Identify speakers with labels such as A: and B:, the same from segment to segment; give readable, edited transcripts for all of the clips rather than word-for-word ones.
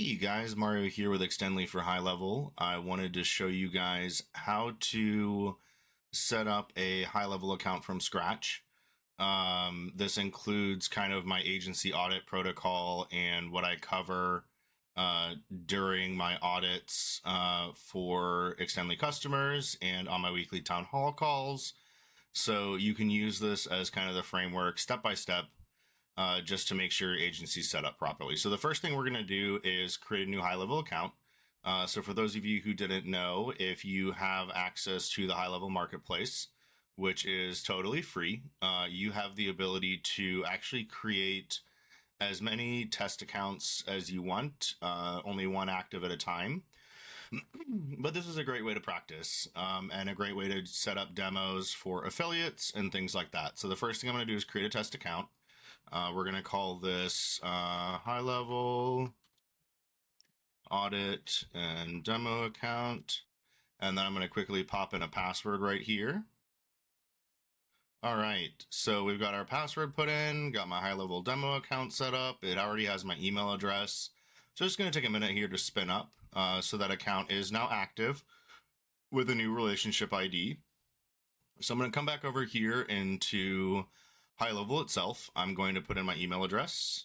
A: Hey guys, Mario here with Extendly for High Level. I wanted to show you guys how to set up a high level account from scratch. This includes kind of my agency audit protocol and what I cover during my audits for Extendly customers and on my weekly town hall calls. So you can use this as kind of the framework step by step just to make sure your agency's set up properly. So the first thing we're going to do is create a new high-level account. So for those of you who didn't know, if you have access to the high-level marketplace, which is totally free, you have the ability to actually create as many test accounts as you want, only one active at a time. But this is a great way to practice and a great way to set up demos for affiliates and things like that. So the first thing I'm going to do is create a test account. We're going to call this high level audit and demo account. And then I'm going to quickly pop in a password right here. All right, so we've got our password put in, got my high level demo account set up. It already has my email address. So it's going to take a minute here to spin up. So that account is now active with a new relationship ID. So I'm going to come back over here into high level itself. I'm going to put in my email address.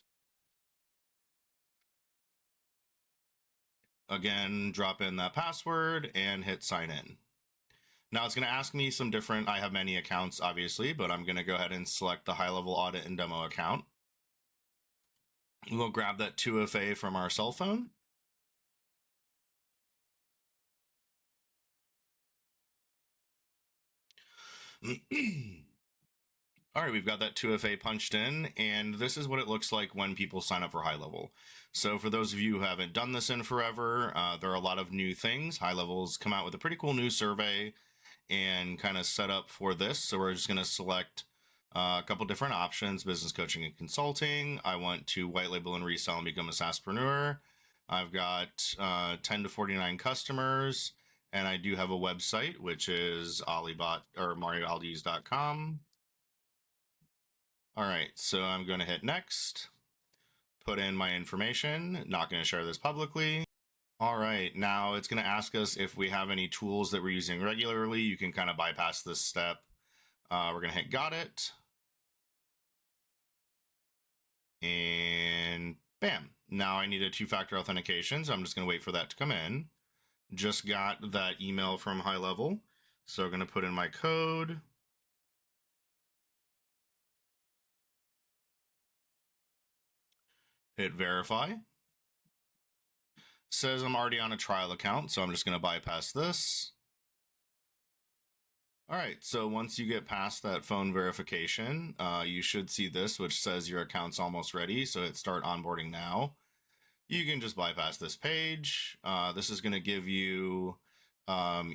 A: Again, drop in that password and hit sign in. Now it's going to ask me some different, I have many accounts obviously, but I'm going to go ahead and select the high level audit and demo account. We'll grab that 2FA from our cell phone. All right, we've got that 2FA punched in, and this is what it looks like when people sign up for high level. So for those of you who haven't done this in forever, there are a lot of new things. High level's come out with a pretty cool new survey and kind of set up for this. So we're just going to select a couple different options: business coaching and consulting. I want to white label and resell and become a SaaSpreneur. I've got 10 to 49 customers, and I do have a website, which is Alibot or MarioAldiz.com. All right, so I'm going to hit next, put in my information, not going to share this publicly. All right, now it's going to ask us if we have any tools that we're using regularly. You can kind of bypass this step. We're going to hit got it. And bam, now I need a two-factor authentication, so I'm just going to wait for that to come in. Just got that email from high level, so I'm going to put in my code. Hit verify. Says I'm already on a trial account, so I'm just going to bypass this. All right, so once you get past that phone verification, you should see this, which says your account's almost ready. So hit start onboarding now. You can just bypass this page. This is going to give you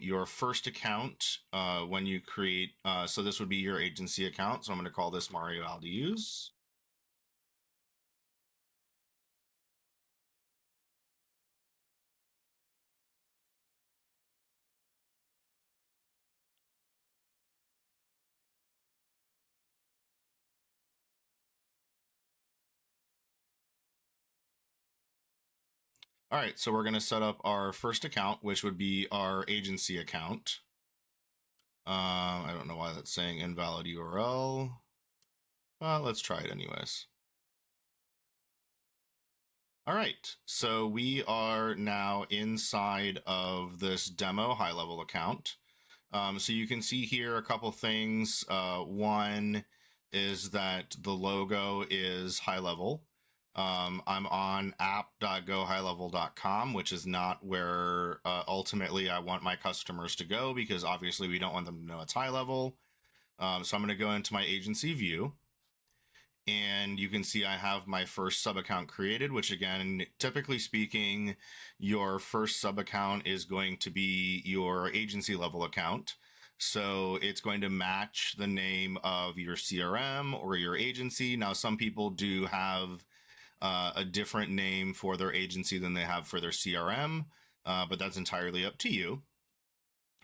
A: your first account when you create. So this would be your agency account. So I'm going to call this Mario Aldiz. All right, so we're going to set up our first account, which would be our agency account. I don't know why that's saying invalid URL. Let's try it anyways. All right, so we are now inside of this demo high level account. So you can see here a couple things. One is that the logo is high level. I'm on app.gohighlevel.com, which is not where ultimately I want my customers to go, because obviously we don't want them to know it's high level. So I'm going to go into my agency view, and you can see I have my first sub account created, which again, typically speaking, your first sub account is going to be your agency level account. So it's going to match the name of your CRM or your agency. Now, some people do have a different name for their agency than they have for their CRM, but that's entirely up to you.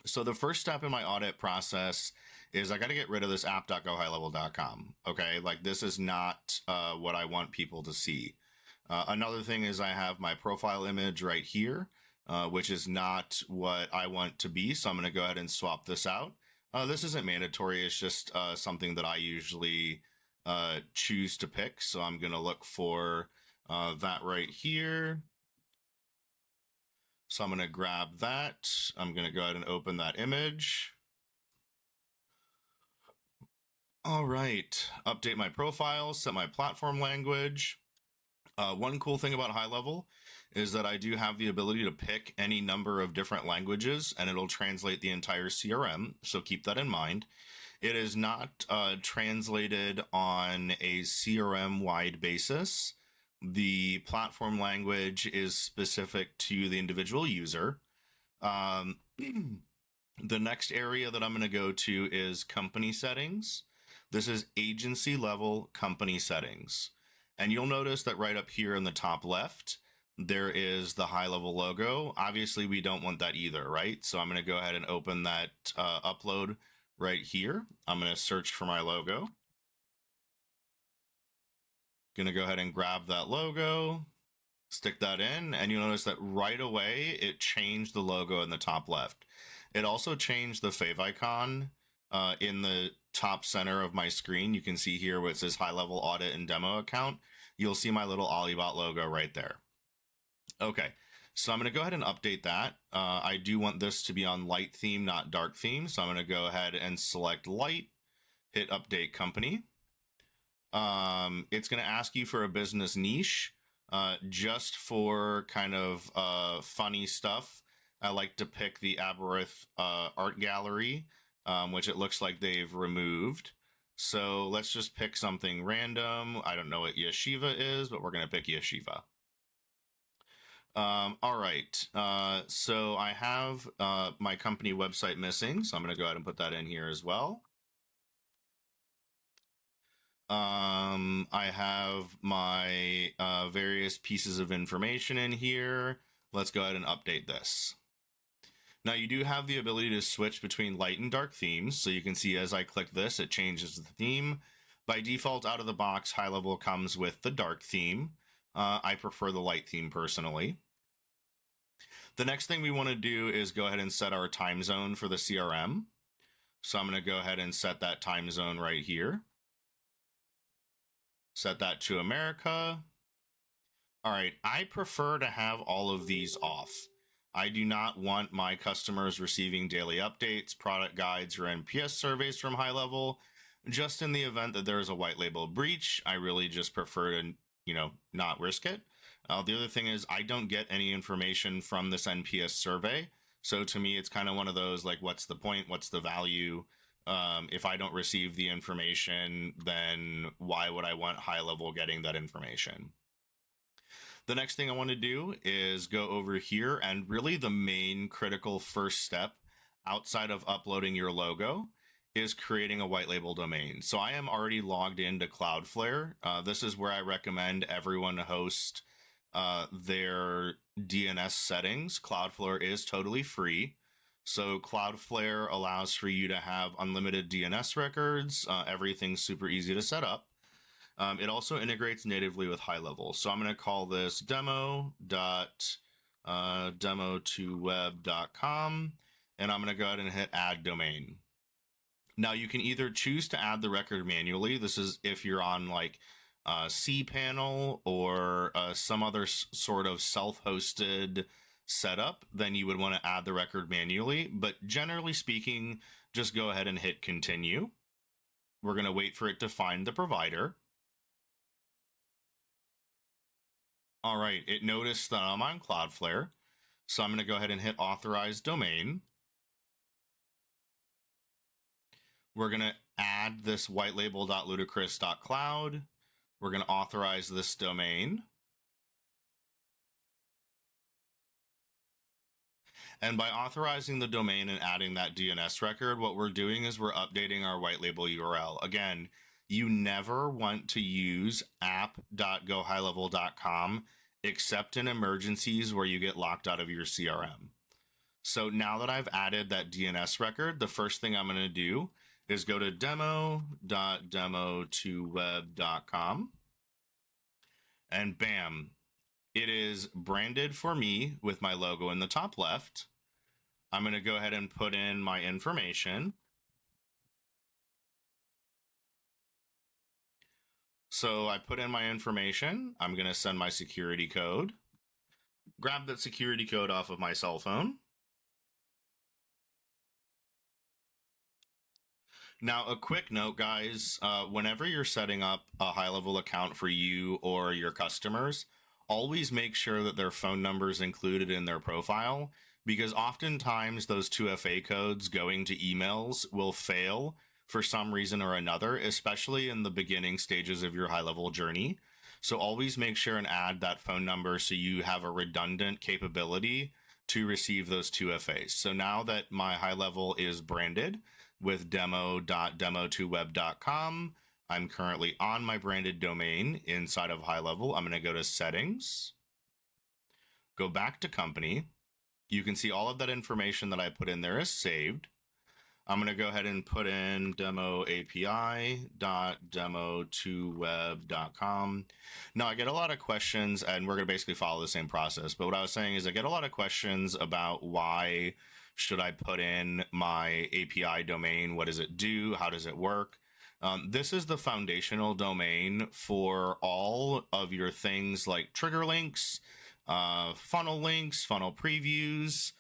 A: So the first step in my audit process is I got to get rid of this app.gohighlevel.com. Okay, like this is not what I want people to see. Another thing is I have my profile image right here, which is not what I want to be. So I'm going to go ahead and swap this out. This isn't mandatory. It's just something that I usually choose to pick. So I'm going to look for that right here. So I'm going to grab that. I'm going to go ahead and open that image. All right, update my profile, set my platform language. One cool thing about High Level is that I do have the ability to pick any number of different languages and it'll translate the entire CRM. So keep that in mind. It is not translated on a CRM wide basis. The platform language is specific to the individual user. The next area that I'm going to go to is company settings. This is agency level company settings. And you'll notice that right up here in the top left, there is the High Level logo. Obviously, we don't want that either, right? So I'm going to go ahead and open that upload right here. I'm going to search for my logo. Going to go ahead and grab that logo, stick that in, and you'll notice that right away, it changed the logo in the top left. It also changed the favicon in the top center of my screen. You can see here where it says High Level Audit and Demo Account. You'll see my little Olibot logo right there. Okay, so I'm going to go ahead and update that. I do want this to be on light theme, not dark theme. So I'm going to go ahead and select light, hit update company. It's going to ask you for a business niche. Just for kind of funny stuff, I like to pick the Aberith art gallery, which it looks like they've removed. So let's just pick something random. I don't know what yeshiva is, but we're going to pick yeshiva. All right. So I have my company website missing, so I'm going to go ahead and put that in here as well. I have my various pieces of information in here. Let's go ahead and update this. Now you do have the ability to switch between light and dark themes. So you can see as I click this, it changes the theme. By default, out of the box, High Level comes with the dark theme. I prefer the light theme personally. The next thing we want to do is go ahead and set our time zone for the CRM. So I'm going to go ahead and set that time zone right here. Set that to America. All right, I prefer to have all of these off. I do not want my customers receiving daily updates, product guides, or NPS surveys from High Level. Just in the event that there is a white label breach, I really just prefer to, not risk it. The other thing is I don't get any information from this NPS survey. So to me, it's kind of one of those like, what's the point? What's the value? If I don't receive the information, then why would I want High Level getting that information? The next thing I want to do is go over here, and really the main critical first step outside of uploading your logo is creating a white label domain. So I am already logged into Cloudflare. This is where I recommend everyone host their DNS settings. Cloudflare is totally free. So Cloudflare allows for you to have unlimited DNS records. Everything's super easy to set up. It also integrates natively with High Level. So I'm going to call this demo.demo2web.com, and I'm going to go ahead and hit add domain. Now you can either choose to add the record manually. This is if you're on like cPanel or some other sort of self-hosted setup, then you would want to add the record manually. But generally speaking, just go ahead and hit continue. We're going to wait for it to find the provider. All right, it noticed that I'm on Cloudflare. So I'm going to go ahead and hit authorize domain. We're going to add this whitelabel.ludicrous.cloud. We're going to authorize this domain. And by authorizing the domain and adding that DNS record, what we're doing is we're updating our white label URL. Again, you never want to use app.gohighlevel.com except in emergencies where you get locked out of your CRM. So now that I've added that DNS record, the first thing I'm going to do is go to demo.demo2web.com. And bam, It is branded for me with my logo in the top left. I'm going to go ahead and put in my information. So I put in my information. I'm going to send my security code. Grab that security code off of my cell phone. Now, a quick note, guys, whenever you're setting up a high-level account for you or your customers, always make sure that their phone number is included in their profile, because oftentimes those 2FA codes going to emails will fail for some reason or another, especially in the beginning stages of your high-level journey. So always make sure and add that phone number so you have a redundant capability to receive those 2FAs. So now that my high level is branded with demo.demo2web.com, I'm currently on my branded domain inside of high level. I'm going to go to settings, go back to company. You can see all of that information that I put in there is saved. I'm going to go ahead and put in demoapi.demo2web.com. Now, I get a lot of questions, and we're going to basically follow the same process. But what I was saying is I get a lot of questions about why should I put in my API domain? What does it do? How does it work? This is the foundational domain for all of your things like trigger links, funnel links, funnel previews,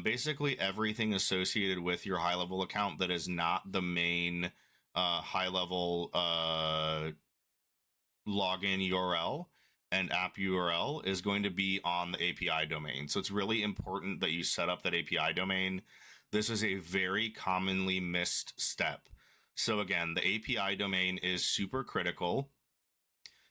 A: basically everything associated with your high level account that is not the main high level login URL and app URL is going to be on the API domain. So it's really important that you set up that API domain. This is a very commonly missed step. So again, the API domain is super critical.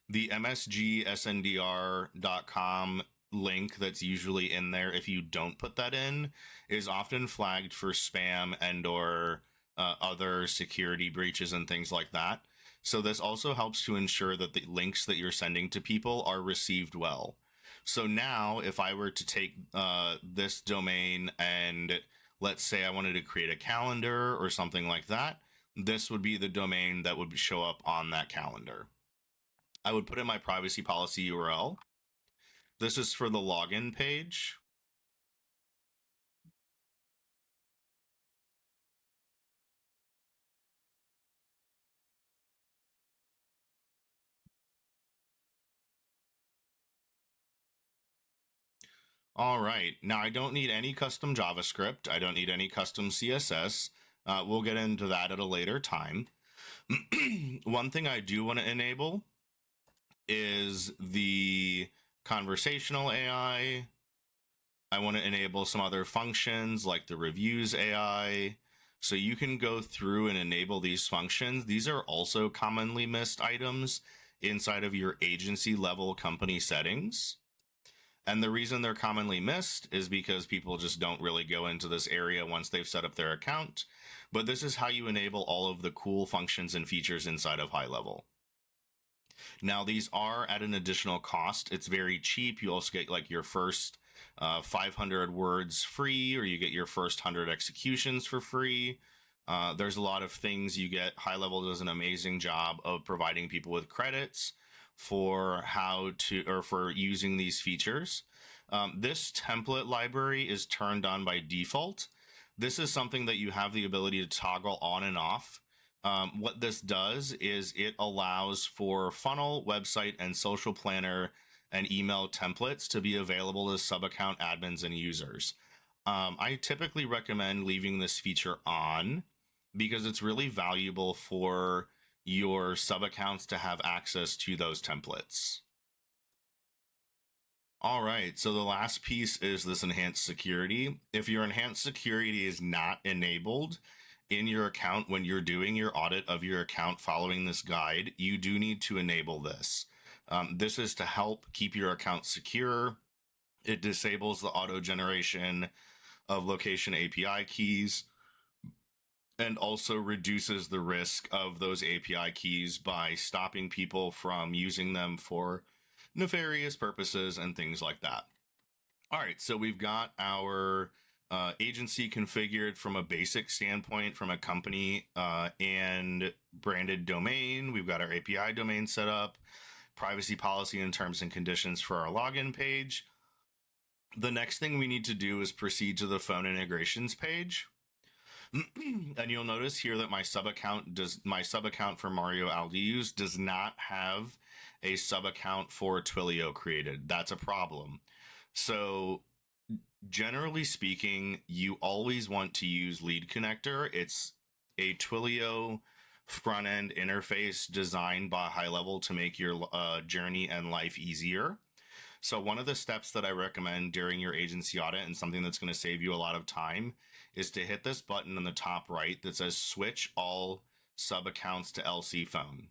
A: The msgsndr.com link that's usually in there, if you don't put that in, is often flagged for spam and or other security breaches and things like that. So this also helps to ensure that the links that you're sending to people are received well. So now if I were to take this domain and let's say I wanted to create a calendar or something like that, this would be the domain that would show up on that calendar. I would put in my privacy policy URL. This is for the login page. All right, now I don't need any custom JavaScript. I don't need any custom CSS. We'll get into that at a later time. One thing I do want to enable is the conversational AI. I want to enable some other functions like the reviews AI. So you can go through and enable these functions. These are also commonly missed items inside of your agency level company settings. And the reason they're commonly missed is because people just don't really go into this area once they've set up their account. But this is how you enable all of the cool functions and features inside of high level. Now, these are at an additional cost. It's very cheap. You also get like your first 500 words free, or you get your first 100 executions for free. There's a lot of things you get. High level does an amazing job of providing people with credits for how to, or for using these features. This template library is turned on by default. This is something that you have the ability to toggle on and off. What this does is it allows for funnel, website, and social planner and email templates to be available to sub-account admins and users. I typically recommend leaving this feature on because it's really valuable for your sub-accounts to have access to those templates. All right, so the last piece is this enhanced security. If your enhanced security is not enabled in your account when you're doing your audit of your account following this guide, you do need to enable this. This is to help keep your account secure. It disables the auto generation of location API keys and also reduces the risk of those API keys by stopping people from using them for nefarious purposes and things like that. All right, so we've got our agency configured from a basic standpoint, from a company and branded domain. We've got our API domain set up. privacy policy and terms and conditions for our login page. The next thing we need to do is proceed to the phone integrations page. And you'll notice here that my sub account for Mario Aldius does not have a sub account for Twilio created. That's a problem. So generally speaking, you always want to use Lead Connector. It's a Twilio front end interface designed by High Level to make your journey and life easier. So one of the steps that I recommend during your agency audit, and something that's going to save you a lot of time, is to hit this button in the top right that says switch all sub accounts to LC phone.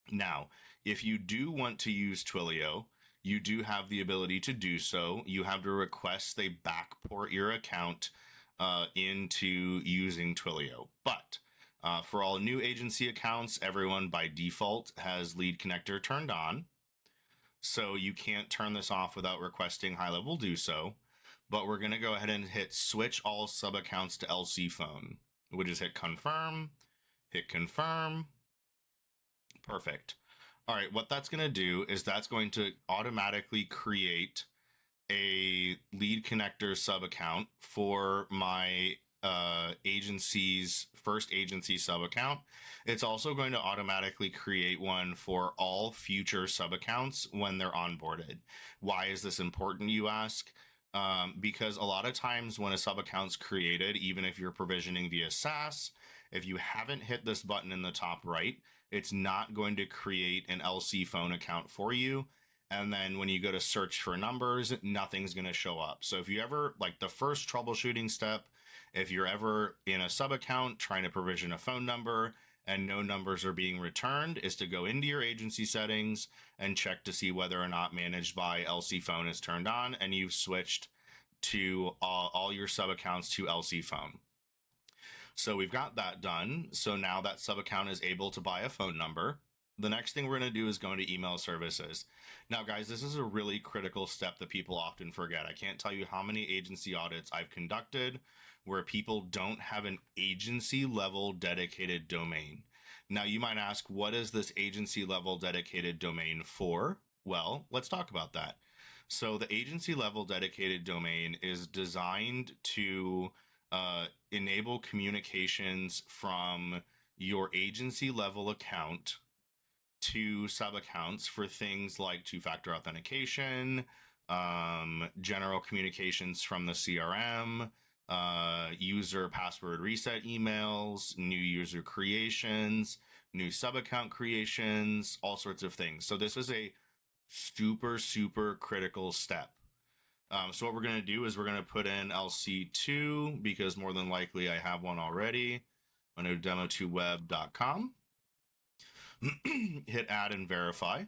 A: Now, if you do want to use Twilio, you do have the ability to do so. You have to request they backport your account into using Twilio. But for all new agency accounts, everyone by default has Lead Connector turned on. So you can't turn this off without requesting High Level do so. But we're going to go ahead and hit switch all sub accounts to LC phone. We'll just hit confirm, Perfect. All right, what that's going to do is that's going to automatically create a Lead Connector sub account for my agency's first agency sub account. It's also going to automatically create one for all future sub accounts when they're onboarded. Why is this important, you ask? Because a lot of times when a sub account's created, even if you're provisioning via SaaS, if you haven't hit this button in the top right, it's not going to create an LC phone account for you. And then when you go to search for numbers, nothing's going to show up. So if you ever, like the first troubleshooting step, if you're ever in a sub account trying to provision a phone number and no numbers are being returned, is to go into your agency settings and check to see whether or not managed by LC phone is turned on and you've switched to all your sub accounts to LC phone. So we've got that done. So now that sub account is able to buy a phone number. The next thing we're going to do is go into email services. Now, guys, this is a really critical step that people often forget. I can't tell you how many agency audits I've conducted where people don't have an agency level dedicated domain. Now, you might ask, what is this agency level dedicated domain for? Well, let's talk about that. So the agency level dedicated domain is designed to enable communications from your agency level account to sub accounts for things like two-factor authentication, general communications from the CRM, user password reset emails, new user creations, new sub account creations, all sorts of things. So this is a super critical step. So what we're going to do is we're going to put in LC2 because more than likely I have one already. I'm going to demo2web.com. Hit add and verify.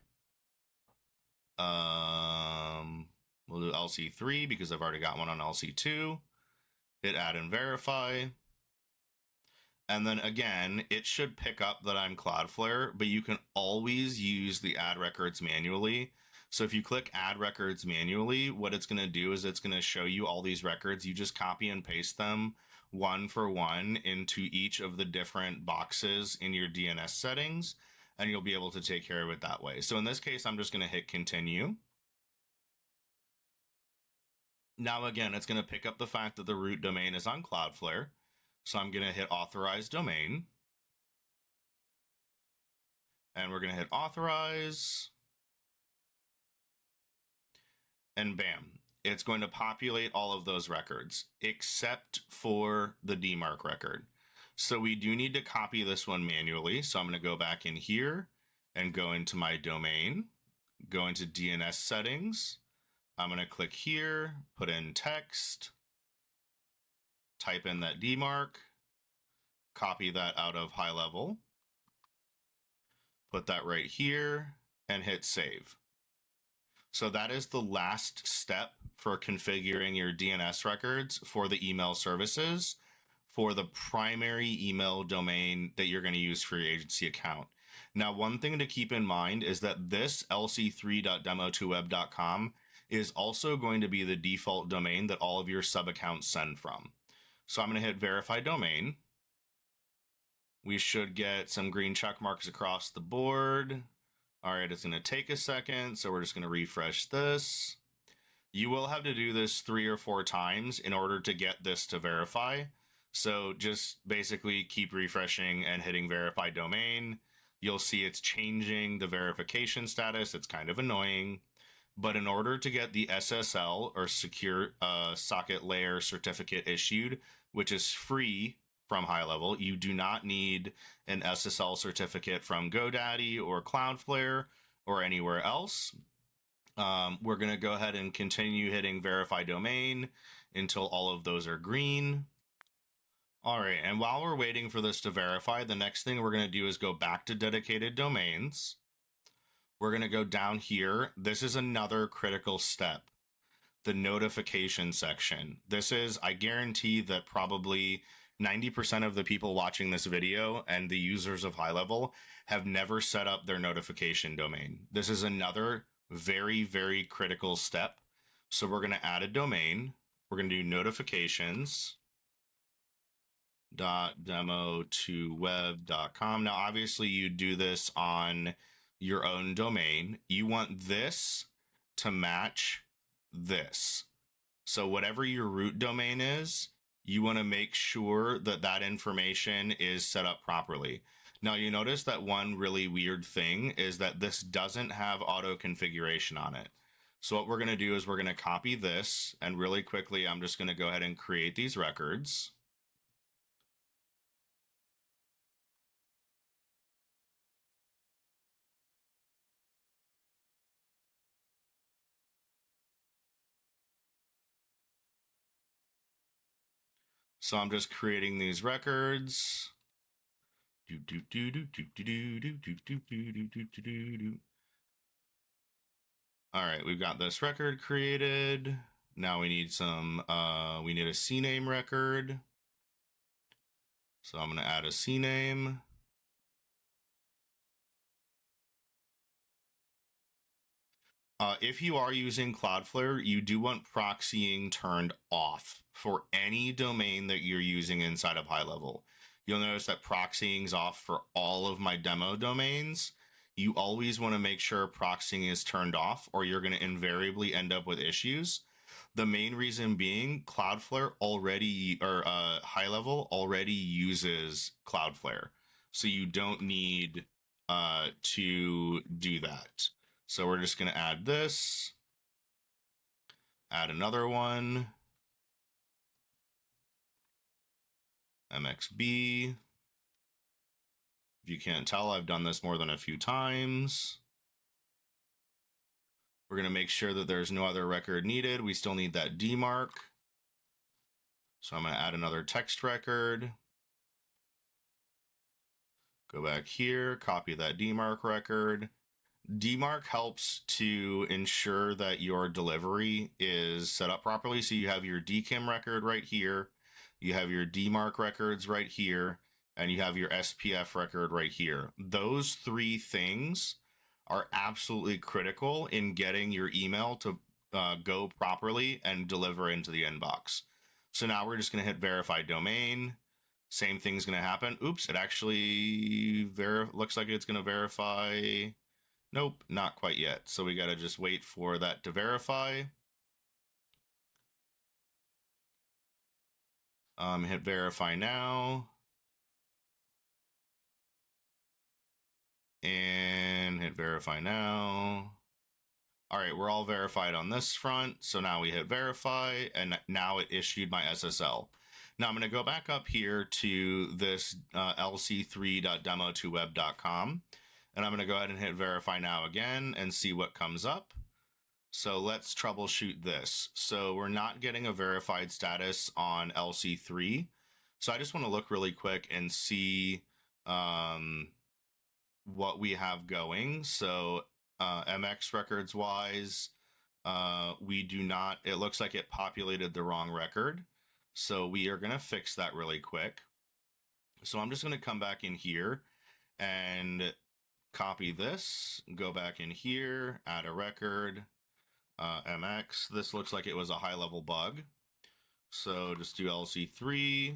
A: We'll do LC3 because I've already got one on LC2. Hit add and verify. And then again, it should pick up that I'm Cloudflare, but you can always use the add records manually. So if you click add records manually, what it's going to do is it's going to show you all these records. You just copy and paste them one for one into each of the different boxes in your DNS settings, and you'll be able to take care of it that way. So in this case, I'm just going to hit continue. Now, again, it's going to pick up the fact that the root domain is on Cloudflare. So I'm going to hit authorize domain. And we're going to hit authorize. And bam, it's going to populate all of those records except for the DMARC record. So we do need to copy this one manually. So I'm going to go back in here and go into my domain, go into DNS settings. I'm going to click here, put in text, type in that DMARC, copy that out of High Level, put that right here, and hit save. So that is the last step for configuring your DNS records for the email services for the primary email domain that you're going to use for your agency account. Now, one thing to keep in mind is that this lc3.demo2web.com is also going to be the default domain that all of your sub accounts send from. So I'm going to hit verify domain. We should get some green check marks across the board. All right, it's going to take a second, so we're just going to refresh this. You will have to do this 3 or 4 times in order to get this to verify. So just basically keep refreshing and hitting verify domain. You'll see it's changing the verification status. It's kind of annoying. But in order to get the SSL or secure socket layer certificate issued, which is free from high level, you do not need an SSL certificate from GoDaddy or Cloudflare or anywhere else. We're going to go ahead and continue hitting verify domain until all of those are green. All right, and while we're waiting for this to verify, the next thing we're going to do is go back to dedicated domains. We're going to go down here. This is another critical step, the notification section. This is, I guarantee that probably 90% of the people watching this video and the users of high level have never set up their notification domain. This is another very, very critical step. So we're going to add a domain. We're going to do notifications .demo2web.com. Now, obviously, you do this on your own domain. You want this to match this. So whatever your root domain is, you want to make sure that that information is set up properly. Now, you notice that one really weird thing is that this doesn't have auto configuration on it. So what we're going to do is we're going to copy this, and really quickly, I'm just going to go ahead and create these records. So I'm just creating these records. All right, we've got this record created. Now we need some, we need a CNAME record. So I'm going to add a CNAME. If you are using Cloudflare, you do want proxying turned off for any domain that you're using inside of high level. You'll notice that proxying is off for all of my demo domains. You always want to make sure proxying is turned off, or you're going to invariably end up with issues. The main reason being Cloudflare already, or high level already uses Cloudflare. So you don't need to do that. So we're just going to add this, add another one, MXB. If you can't tell, I've done this more than a few times. We're going to make sure that there's no other record needed. We still need that DMARC. So I'm going to add another text record. Go back here, copy that DMARC record. DMARC helps to ensure that your delivery is set up properly. So you have your DKIM record right here, you have your DMARC records right here, and you have your SPF record right here. Those 3 things are absolutely critical in getting your email to go properly and deliver into the inbox. So now we're just going to hit verify domain. Same thing's going to happen. Oops, it actually looks like it's going to verify. Nope, not quite yet. So we got to just wait for that to verify. Hit verify now. And hit verify now. All right, we're all verified on this front. So now we hit verify, and now it issued my SSL. Now I'm going to go back up here to this lc3.demo2web.com. And I'm going to go ahead and hit verify now again and see what comes up. So let's troubleshoot this. So we're not getting a verified status on LC3. So I just want to look really quick and see what we have going. So MX records wise, we do not, it looks like it populated the wrong record. So we are going to fix that really quick. So I'm just going to come back in here and copy this, go back in here, add a record, MX. This looks like it was a high level bug. So just do LC3,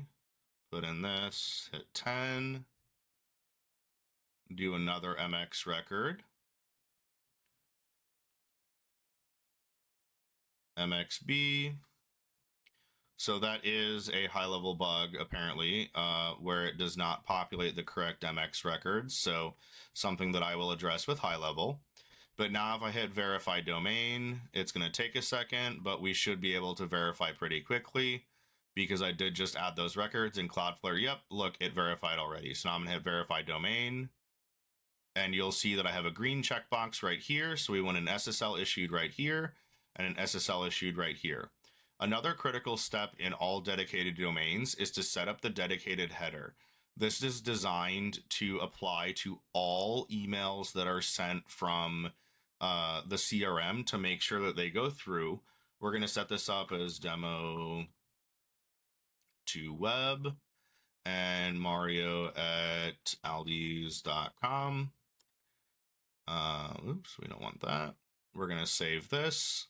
A: put in this, hit 10, do another MX record. MXB. So that is a high-level bug, apparently, where it does not populate the correct MX records. So something that I will address with high-level. But now if I hit verify domain, it's going to take a second, but we should be able to verify pretty quickly because I did just add those records in Cloudflare. Yep, look, it verified already. So now I'm going to hit verify domain. And you'll see that I have a green checkbox right here. So we want an SSL issued right here and an SSL issued right here. Another critical step in all dedicated domains is to set up the dedicated header. This is designed to apply to all emails that are sent from the CRM to make sure that they go through. We're going to set this up as demo to web and Mario at aldis.com. Oops, we don't want that. We're going to save this.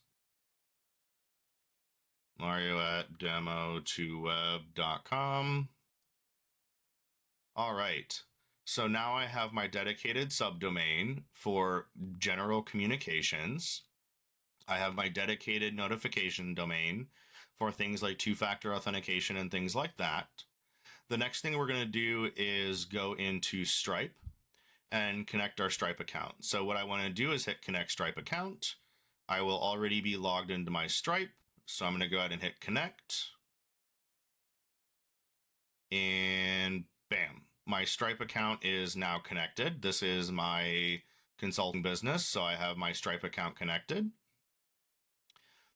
A: Mario at demo2web.com. All right. So now I have my dedicated subdomain for general communications. I have my dedicated notification domain for things like two-factor authentication and things like that. The next thing we're going to do is go into Stripe and connect our Stripe account. So what I want to do is hit connect Stripe account. I will already be logged into my Stripe. So I'm going to go ahead and hit connect. And bam, my Stripe account is now connected. This is my consulting business, so I have my Stripe account connected.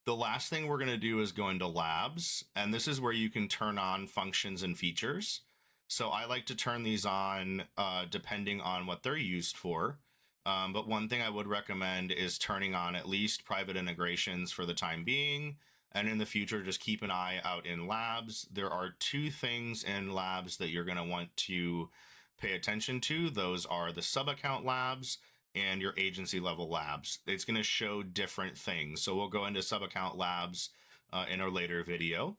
A: The last thing we're going to do is go into labs, and this is where you can turn on functions and features. So I like to turn these on depending on what they're used for. But one thing I would recommend is turning on at least private integrations for the time being. And in the future, just keep an eye out in labs. There are two things in labs that you're going to want to pay attention to. Those are the sub-account labs and your agency level labs. It's going to show different things. So we'll go into sub-account labs in a later video.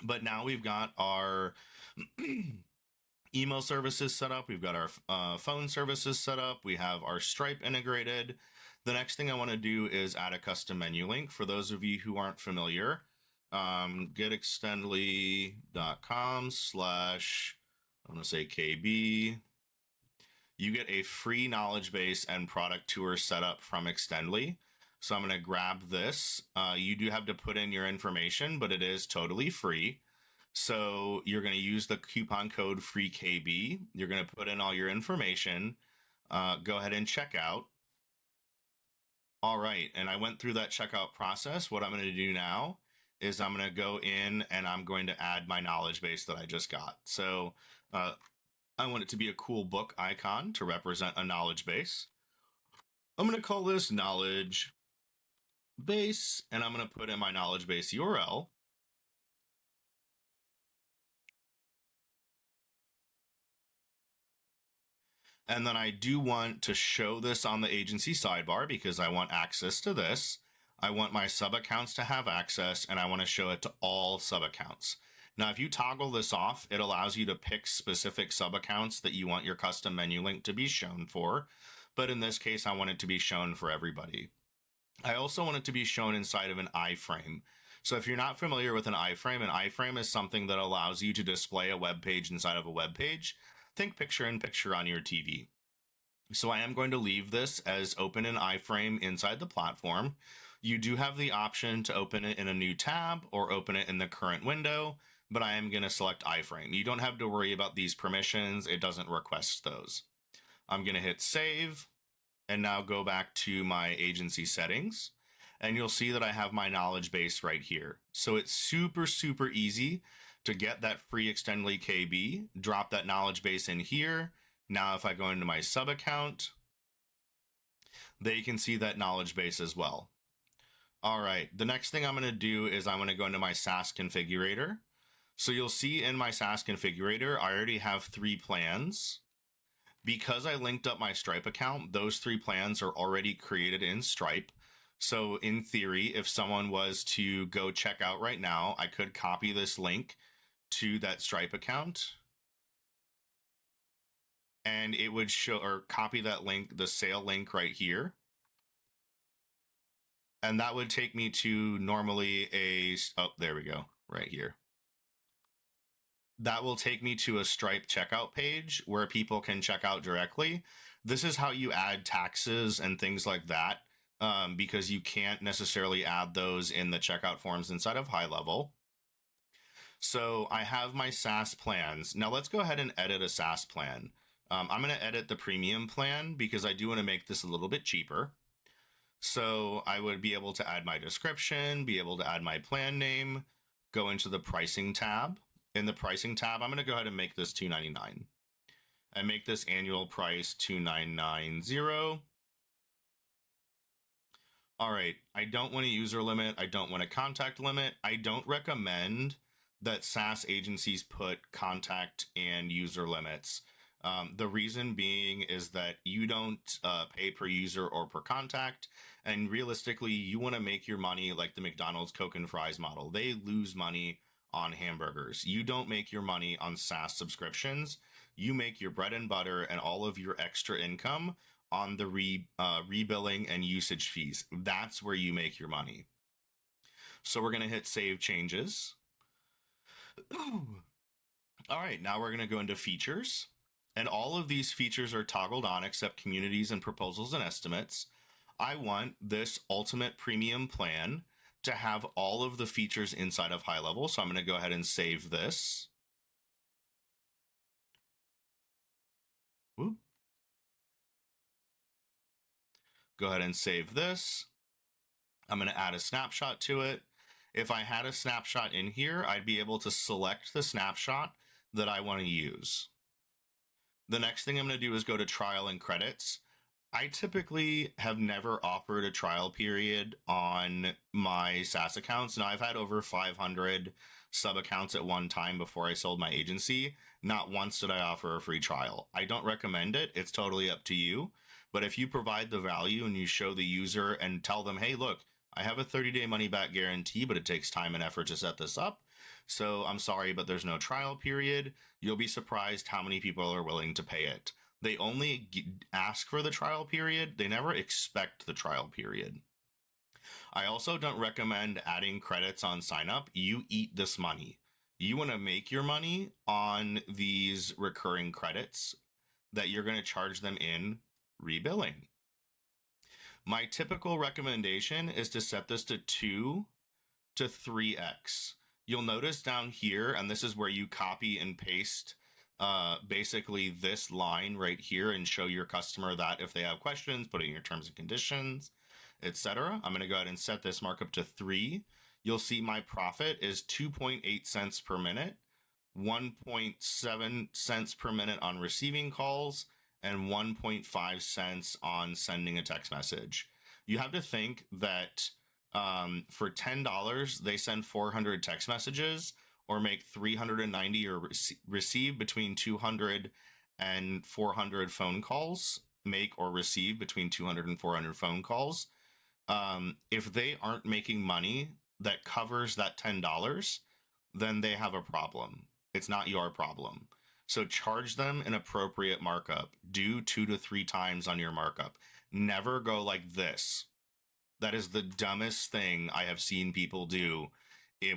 A: But now we've got our email services set up. We've got our phone services set up. We have our Stripe integrated. The next thing I want to do is add a custom menu link. For those of you who aren't familiar, getextendly.com/ I want to say KB. You get a free knowledge base and product tour set up from Extendly. So I'm going to grab this. You do have to put in your information, but it is totally free. So you're going to use the coupon code FREEKB. You're going to put in all your information. Go ahead and check out. All right, and I went through that checkout process. What I'm going to do now is I'm going to go in and I'm going to add my knowledge base that I just got. So I want it to be a cool book icon to represent a knowledge base. I'm going to call this knowledge base, and I'm going to put in my knowledge base URL. And then I do want to show this on the agency sidebar because I want access to this. I want my sub accounts to have access, and I want to show it to all sub accounts. Now, if you toggle this off, it allows you to pick specific sub accounts that you want your custom menu link to be shown for. But in this case, I want it to be shown for everybody. I also want it to be shown inside of an iframe. So if you're not familiar with an iframe is something that allows you to display a web page inside of a web page. Think picture in picture on your TV. So I am going to leave this as open in iframe inside the platform. You do have the option to open it in a new tab or open it in the current window, but I am going to select iframe. You don't have to worry about these permissions. It doesn't request those. I'm going to hit save and now go back to my agency settings. And you'll see that I have my knowledge base right here. So it's super, super easy to get that free Extendly KB, drop that knowledge base in here. Now, if I go into my sub account, they can see that knowledge base as well. All right, the next thing I'm going to do is I'm going to go into my SaaS configurator. So you'll see in my SaaS configurator, I already have 3 plans. Because I linked up my Stripe account, those 3 plans are already created in Stripe. So in theory, if someone was to go check out right now, I could copy this link to that Stripe account. And it would show, or copy that link, the sale link right here. And that would take me to normally oh, there we go, right here. That will take me to a Stripe checkout page where people can check out directly. This is how you add taxes and things like that, because you can't necessarily add those in the checkout forms inside of High Level. So I have my SaaS plans. Now let's go ahead and edit a SaaS plan. I'm going to edit the premium plan because I do want to make this a little bit cheaper. So I would be able to add my description, be able to add my plan name, go into the pricing tab. In the pricing tab, I'm going to go ahead and make this $299 and make this annual price $2,990. All right, I don't want a user limit. I don't want a contact limit. I don't recommend that SaaS agencies put contact and user limits. The reason being is that you don't pay per user or per contact. And realistically, you want to make your money like the McDonald's Coke and fries model. They lose money on hamburgers. You don't make your money on SaaS subscriptions. You make your bread and butter and all of your extra income on the rebilling and usage fees. That's where you make your money. So we're going to hit save changes. All right, now we're going to go into features. And all of these features are toggled on except communities and proposals and estimates. I want this ultimate premium plan to have all of the features inside of High Level. So I'm going to go ahead and save this. Whoop. Go ahead and save this. I'm going to add a snapshot to it. If I had a snapshot in here, I'd be able to select the snapshot that I want to use. The next thing I'm going to do is go to trial and credits. I typically have never offered a trial period on my SaaS accounts. Now, I've had over 500 sub accounts at one time before I sold my agency. Not once did I offer a free trial. I don't recommend it. It's totally up to you. But if you provide the value and you show the user and tell them, hey, look, I have a 30-day money-back guarantee, but it takes time and effort to set this up. So I'm sorry, but there's no trial period. You'll be surprised how many people are willing to pay it. They only ask for the trial period. They never expect the trial period. I also don't recommend adding credits on sign up. You eat this money. You want to make your money on these recurring credits that you're going to charge them in rebilling. My typical recommendation is to set this to 2 to 3x. You'll notice down here, and this is where you copy and paste basically this line right here and show your customer that if they have questions, put it in your terms and conditions, etc. I'm going to go ahead and set this markup to 3. You'll see my profit is 2.8 cents per minute, 1.7 cents per minute on receiving calls, and 1.5 cents on sending a text message. You have to think that for $10, they send 400 text messages or make 390 or receive between 200 and 400 phone calls, make or receive between 200 and 400 phone calls. If they aren't making money that covers that $10, then they have a problem. It's not your problem. So charge them an appropriate markup. Do 2 to 3 times on your markup. Never go like this. That is the dumbest thing I have seen people do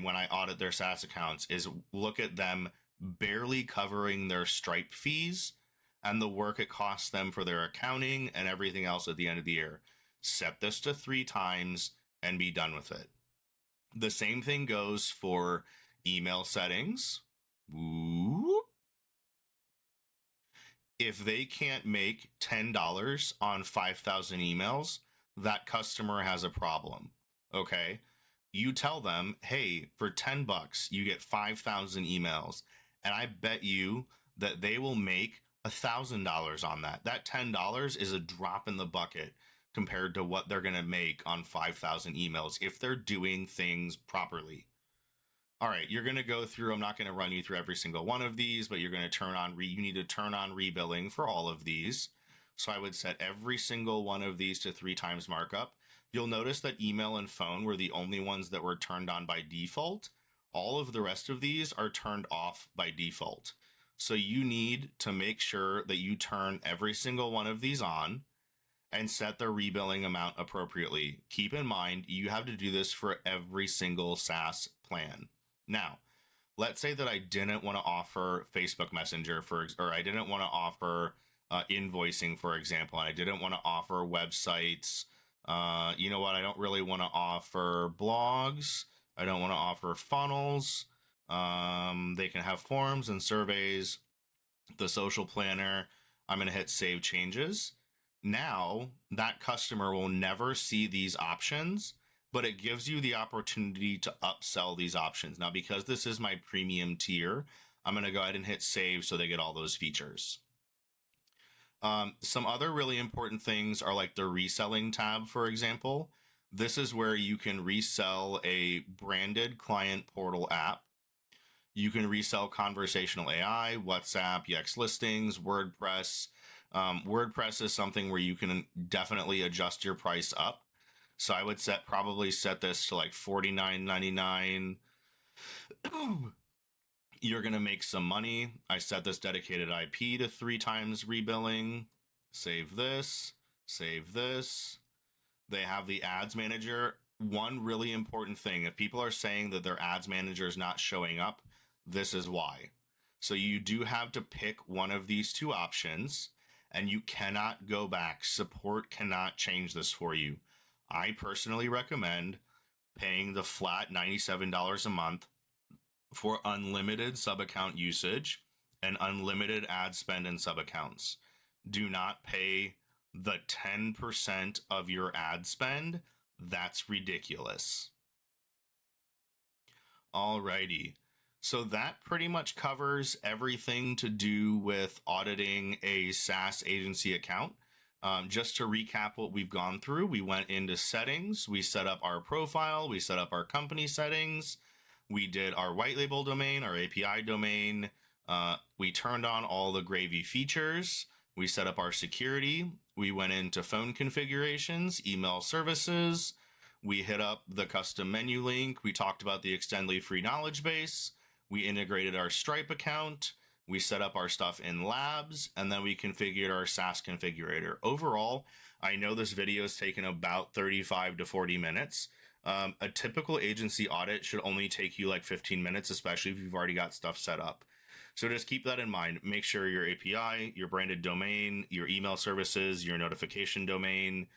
A: when I audit their SaaS accounts, is look at them barely covering their Stripe fees and the work it costs them for their accounting and everything else at the end of the year. Set this to 3 times and be done with it. The same thing goes for email settings. Whoop. If they can't make $10 on 5,000 emails, that customer has a problem. Okay. You tell them, hey, for $10, you get 5,000 emails. And I bet you that they will make $1,000 on that. That $10 is a drop in the bucket compared to what they're going to make on 5,000 emails if they're doing things properly. All right, you're going to go through, I'm not going to run you through every single one of these, but you're going to turn on, you need to turn on rebilling for all of these. So I would set every single one of these to 3 times markup. You'll notice that email and phone were the only ones that were turned on by default. All of the rest of these are turned off by default. So you need to make sure that you turn every single one of these on. and set the rebilling amount appropriately. Keep in mind, you have to do this for every single SaaS plan. Now, let's say that I didn't want to offer Facebook Messenger or I didn't want to offer invoicing, for example, and I didn't want to offer websites. You know what? I don't really want to offer blogs. I don't want to offer funnels. They can have forms and surveys. The social planner. I'm going to hit save changes. Now that customer will never see these options, but it gives you the opportunity to upsell these options. Now, because this is my premium tier, I'm going to go ahead and hit save so they get all those features. Some other really important things are like the reselling tab, for example. This is where you can resell a branded client portal app. You can resell conversational AI, WhatsApp, Yext listings, WordPress. WordPress is something where you can definitely adjust your price up. So I would probably set this to like $49.99. You're going to make some money. I set this dedicated IP to 3 times rebilling. Save this, save this. They have the ads manager. One really important thing, if people are saying that their ads manager is not showing up, this is why. So you do have to pick one of these 2 options, and you cannot go back. Support cannot change this for you. I personally recommend paying the flat $97 a month for unlimited sub-account usage and unlimited ad spend in sub-accounts. Do not pay the 10% of your ad spend. That's ridiculous. Alrighty. So that pretty much covers everything to do with auditing a SaaS agency account. Just to recap what we've gone through, we went into settings, we set up our profile, we set up our company settings, we did our white label domain, our API domain, we turned on all the Gravy features, we set up our security, we went into phone configurations, email services, we hit up the custom menu link, we talked about the Extendly free knowledge base, we integrated our Stripe account, we set up our stuff in labs, and then we configured our SaaS configurator. Overall, I know this video has taken about 35 to 40 minutes. A typical agency audit should only take you like 15 minutes, especially if you've already got stuff set up. So just keep that in mind. Make sure your API, your branded domain, your email services, your notification domain,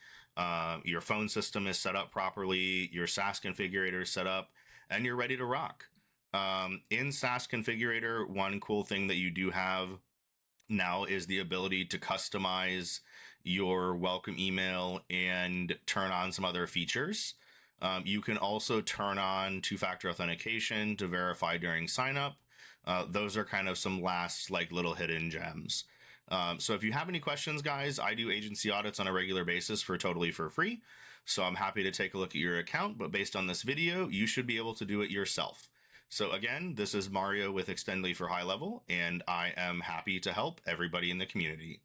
A: your phone system is set up properly, your SaaS configurator is set up, and you're ready to rock. In SaaS configurator, one cool thing that you do have now is the ability to customize your welcome email and turn on some other features. You can also turn on 2-factor authentication to verify during sign up. Those are kind of some last like little hidden gems. So if you have any questions, guys, I do agency audits on a regular basis totally for free. So I'm happy to take a look at your account, but based on this video, you should be able to do it yourself. So again, this is Mario with Extendly for High Level, and I am happy to help everybody in the community.